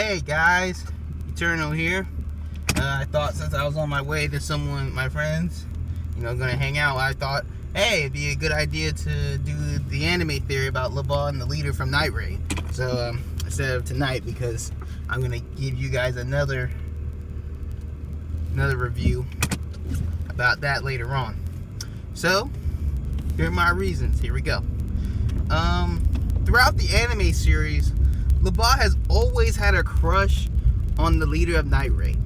Hey guys, Eternal here. I thought since I was on my way to my friends, gonna hang out, I thought, hey, it'd be a good idea to do the anime theory about Lubbock and the leader from Night Raid. So instead of tonight, because I'm gonna give you guys another review about that later on. So here are my reasons. Here we go. Throughout the anime series, Lubbock has always had a crush on the leader of Night Raid.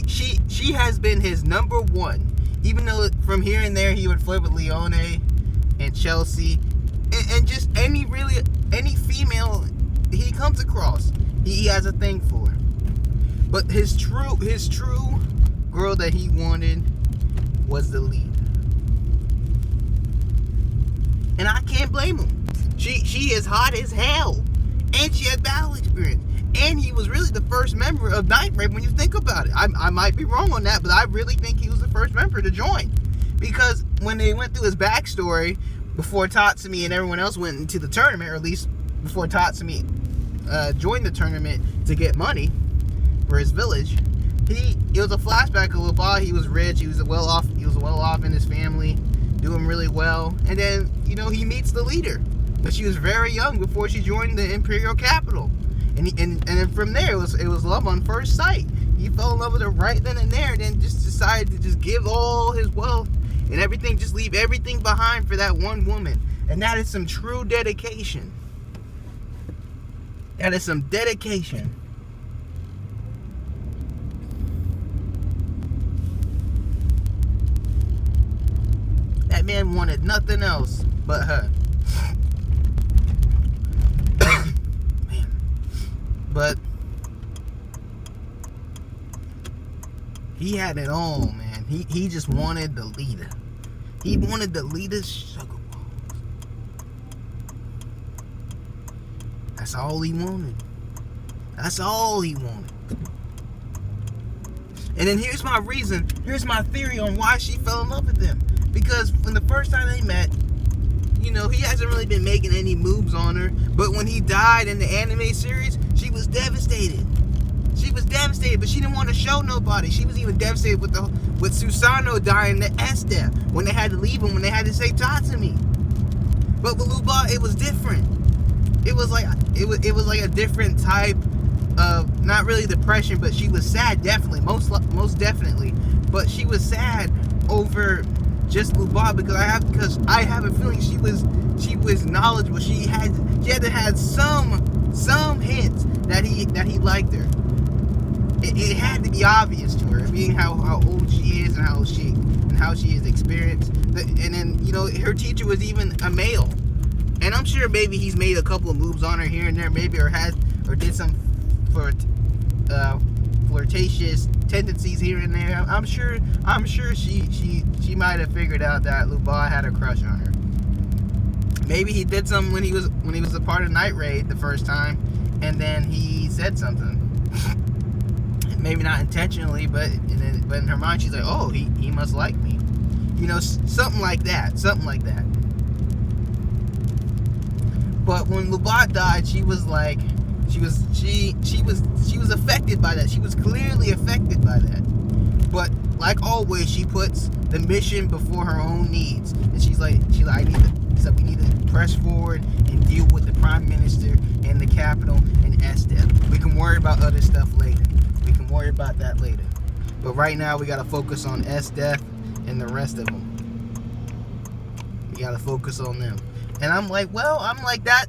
She has been his number one. Even though from here and there he would flirt with Leone and Chelsea and just any female he comes across, he has a thing for. But his true girl that he wanted was the lead. And I can't blame him. She is hot as hell. And she had battle experience. And he was really the first member of Night Raid when you think about it. I might be wrong on that, but I really think he was the first member to join. Because when they went through his backstory, before Tatsumi and everyone else went into the tournament, or at least before Tatsumi joined the tournament to get money for his village, it was a flashback of Lubbock. He was rich, he was well off in his family, doing really well. And then, he meets the leader. But she was very young before she joined the Imperial capital. And then from there, it was love on first sight. He fell in love with her right then and there, and then just decided to just give all his wealth and everything, just leave everything behind for that one woman. And that is some true dedication. That is some dedication. That man wanted nothing else but her. But he had it all, man. He just wanted the leader. He wanted the leader's sugar balls. That's all he wanted. That's all he wanted. And then here's my reason. Here's my theory on why she fell in love with him. Because when the first time they met, he hasn't really been making any moves on her. But when he died in the anime series, she was devastated. She was devastated, but she didn't want to show nobody. She was even devastated with Susanoo dying in the S-Death, when they had to leave him, when they had to say Tatsumi. But with Lubbock, it was different. It was like a different type of, not really depression, but she was sad, definitely, most definitely. But she was sad over just Lubbock because I have a feeling she was knowledgeable. She had to have some hints that he liked her. It had to be obvious to her, being how old she is and how she is experienced. And then her teacher was even a male, and I'm sure maybe he's made a couple of moves on her here and there, maybe or did some flirtatious tendencies here and there. I'm sure she might have figured out that Lubbock had a crush on her. Maybe he did something when he was a part of Night Raid the first time, and then he said something. Maybe not intentionally, but in her mind she's like, oh, he must like me. Something like that. But when Lubbock died, she was like, she was affected by that. She was clearly affected by that. But like always, she puts the mission before her own needs. And she's like, we need to press forward and deal with the Prime Minister and the capital and S-Death. We can worry about other stuff later. We can worry about that later. But right now, we gotta focus on S-Death and the rest of them. We gotta focus on them. And I'm like that.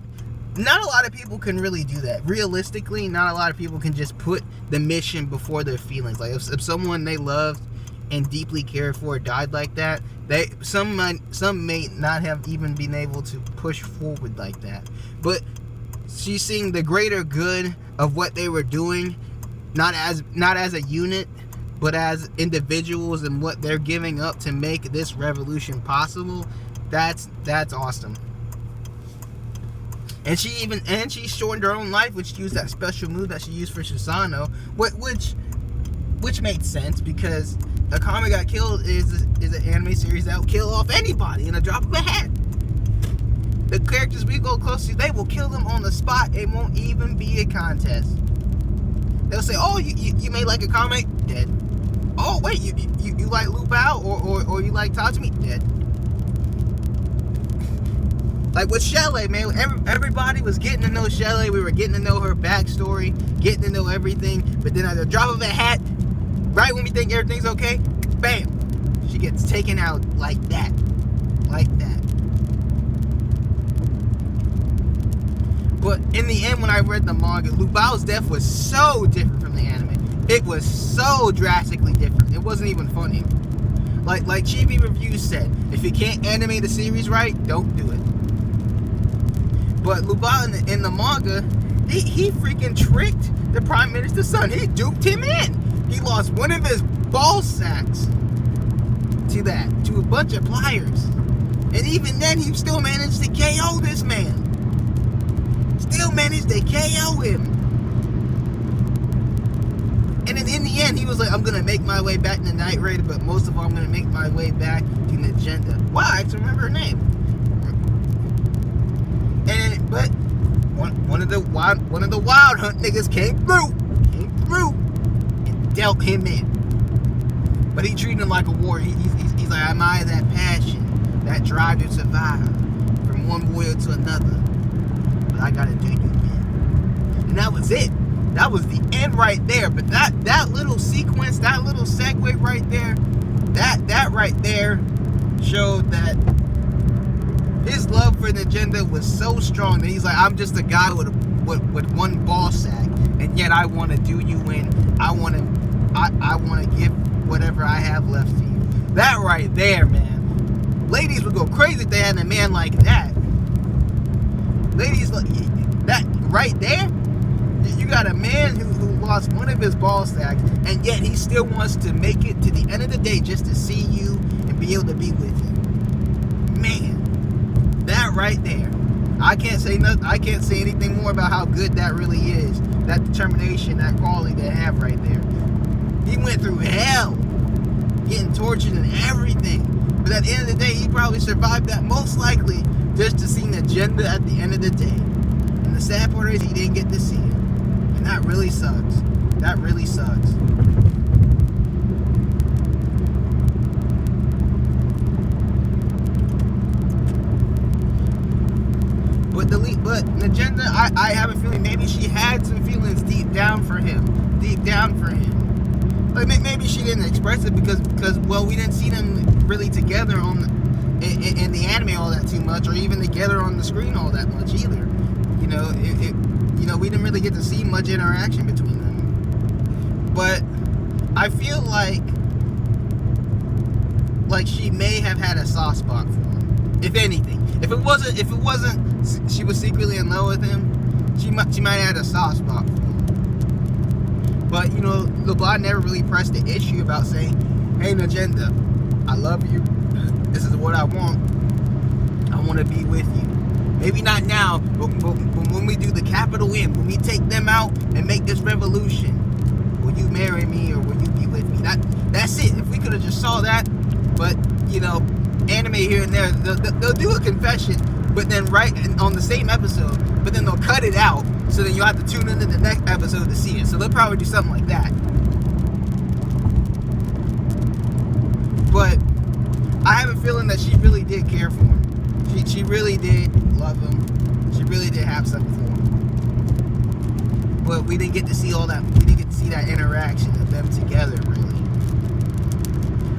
Not a lot of people can really do that. Realistically, not a lot of people can just put the mission before their feelings. Like if someone they loved and deeply cared for died like that, some may not have even been able to push forward like that. But she's seeing the greater good of what they were doing, not as a unit, but as individuals and what they're giving up to make this revolution possible. That's awesome. And she shortened her own life, which used that special move that she used for Susanoo, which made sense because Akame got killed is an anime series that will kill off anybody in a drop of a hat. The characters we go close to, they will kill them on the spot. It won't even be a contest. They'll say, oh, you may like akame, dead. Oh wait, you like Lubao or you like Tajimi, dead. Like with Shelley, man, everybody was getting to know Shelley. We were getting to know her backstory, getting to know everything. But then at the drop of a hat, right when we think everything's okay, bam, she gets taken out like that. Like that. But in the end, when I read the manga, Lubao's death was so different from the anime. It was so drastically different. It wasn't even funny. Like Chibi Reviews said, if you can't animate a series right, don't do it. But Lubao in the manga, he freaking tricked the Prime Minister's son. He duped him in. He lost one of his ball sacks to a bunch of pliers. And even then, he still managed to KO this man. Still managed to KO him. And then in the end, he was like, I'm going to make my way back to Night Raider, but most of all, I'm going to make my way back to Najenda. Wow, I actually remember her name. But one of the wild hunt niggas came through and dealt him in. But he treated him like a warrior. He's like, I admire that passion, that drive to survive from one warrior to another. But I gotta do you, man. And that was it. That was the end right there. But that little sequence, that little segue right there, that right there showed that his love for Najenda was so strong that he's like, I'm just a guy with one ball sack, and yet I want to do you in. I want to give whatever I have left to you. That right there, man. Ladies would go crazy if they had a man like that. Ladies, like that right there. You got a man who lost one of his ball sacks, and yet he still wants to make it to the end of the day just to see you and be able to be with you. Man. That right there. I can't say nothing. I can't say anything more about how good that really is. That determination, that quality they have right there. He went through hell, getting tortured and everything. But at the end of the day, he probably survived that most likely just to see Najenda at the end of the day. And the sad part is he didn't get to see it. And that really sucks. That really sucks. But Najenda, I have a feeling maybe she had some feelings deep down for him. Like maybe she didn't express it because well, we didn't see them really together in the anime all that too much, or even together on the screen all that much either. You know, we didn't really get to see much interaction between them. But I feel like she may have had a soft spot for him, if anything. If it wasn't she was secretly in love with him, she might have had a soft spot for him. But, you know, Lubbock never really pressed the issue about saying, hey, Najenda, I love you. This is what I want. I want to be with you. Maybe not now, but when we do the capital M, when we take them out and make this revolution, will you marry me or will you be with me? That's it. If we could have just saw that, but, you know, anime here and there, they'll do a confession, but then right on the same episode, but then they'll cut it out, so then you'll have to tune into the next episode to see it. So they'll probably do something like that. But I have a feeling that she really did care for him. She really did love him. She really did have something for him. But we didn't get to see all that. We didn't get to see that interaction of them together, really.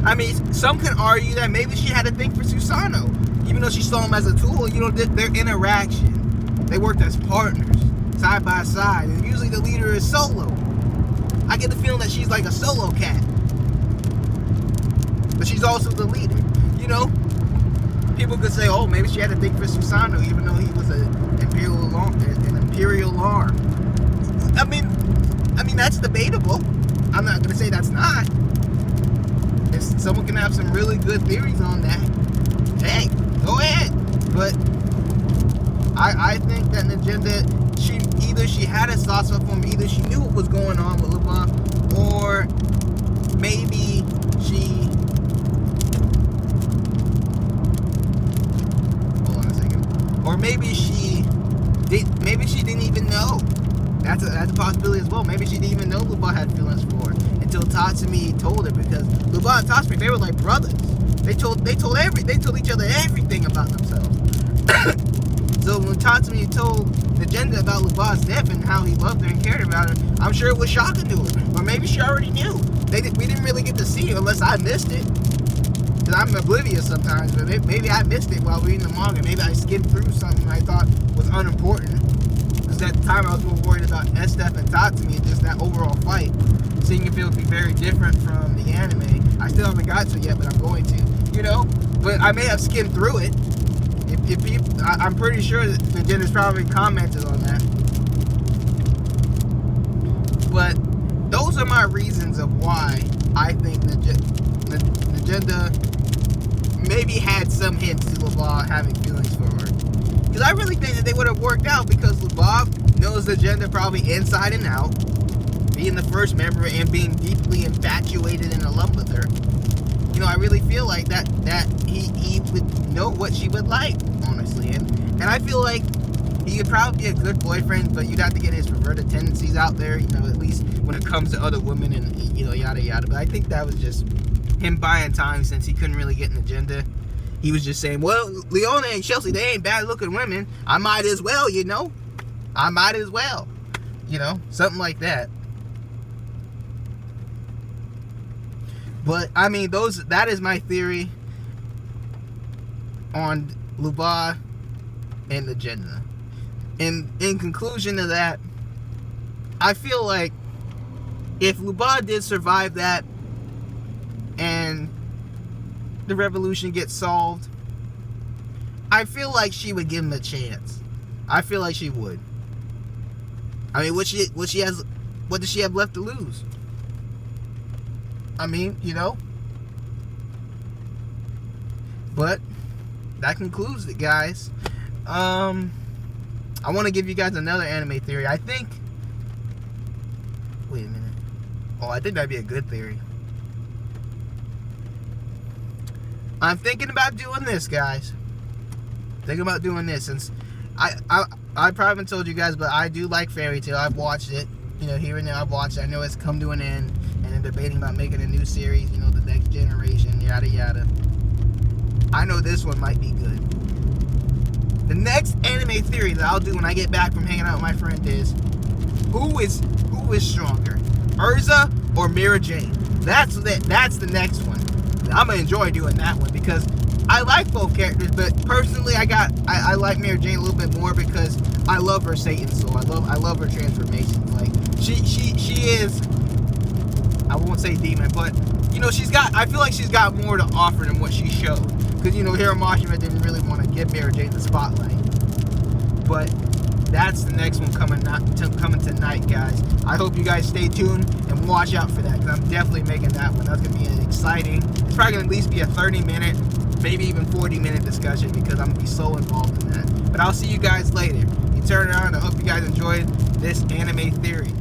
I mean, some can argue that maybe she had a thing for Susanoo. Even though she saw him as a tool, you know, their interaction. They worked as partners, side by side. And usually the leader is solo. I get the feeling that she's like a solo cat. But she's also the leader. You know? People could say, oh, maybe she had a thing for Susanoo, even though he was an imperial arm. I mean, that's debatable. I'm not going to say that's not. Someone can have some really good theories on that. Hey, go ahead. But I think that Najenda, she had a soft spot for him, either she knew what was going on with Lubbock, or maybe she... Hold on a second. Or maybe she didn't even know. That's a possibility as well. Maybe she didn't even know Lubbock had feelings for her until Tatsumi told her, because Lubbock and Tatsumi, they were like brothers. They told each other everything about themselves. So when Tatsumi told Najenda about Lubbock's death and how he loved her and cared about her, I'm sure it was shocking to her. Or maybe she already knew. We didn't really get to see it unless I missed it. Because I'm oblivious sometimes, but maybe I missed it while reading the manga. Maybe I skimmed through something I thought was unimportant. Because at the time I was more worried about Estef and Tatsumi and just that overall fight. Seeing if it would be very different from the anime. I still haven't got to it yet, but I'm going to. But I may have skimmed through it. If people, I'm pretty sure that Najenda's probably commented on that. But those are my reasons of why I think Najenda maybe had some hints to Lubbock having feelings for her. Because I really think that they would have worked out, because Lubbock knows Najenda probably inside and out, being the first member and being deeply infatuated and in love with her. I really feel like that he would know what she would like, honestly. And I feel like he could probably be a good boyfriend, but you'd have to get his perverted tendencies out there, at least when it comes to other women and, yada yada. But I think that was just him buying time, since he couldn't really get an agenda. He was just saying, well, Leona and Chelsea, they ain't bad looking women. I might as well, I might as well. Something like that. But, I mean, that is my theory on Lubbock and Najenda. And in conclusion to that, I feel like if Lubbock did survive that and the revolution gets solved, I feel like she would give him a chance. I feel like she would. I mean, what does she have left to lose? I mean, But that concludes it, guys. I want to give you guys another anime theory. I think. Wait a minute. Oh, I think that'd be a good theory. I'm thinking about doing this, guys. Thinking about doing this, since I probably haven't told you guys, but I do like Fairy Tail. I've watched it. Here and there I've watched it. I know it's come to an end, and they're debating about making a new series, the next generation, yada yada. I know this one might be good. The next anime theory that I'll do when I get back from hanging out with my friend is, who is stronger, Urza or Mira Jane? That's the next one. I'm gonna enjoy doing that one, because I like both characters, but personally I like Mira Jane a little bit more, because I love her Satan soul. I love her transformations. Like she is, I won't say demon, but I feel like she's got more to offer than what she showed. Because Hiramashima didn't really want to give Mira Jane the spotlight. But that's the next one coming tonight, guys. I hope you guys stay tuned and watch out for that, because I'm definitely making that one. That's going to be an exciting, it's probably going to at least be a 30-minute, maybe even 40-minute discussion, because I'm going to be so involved in that. But I'll see you guys later. You turn it on. I hope you guys enjoyed this anime theory.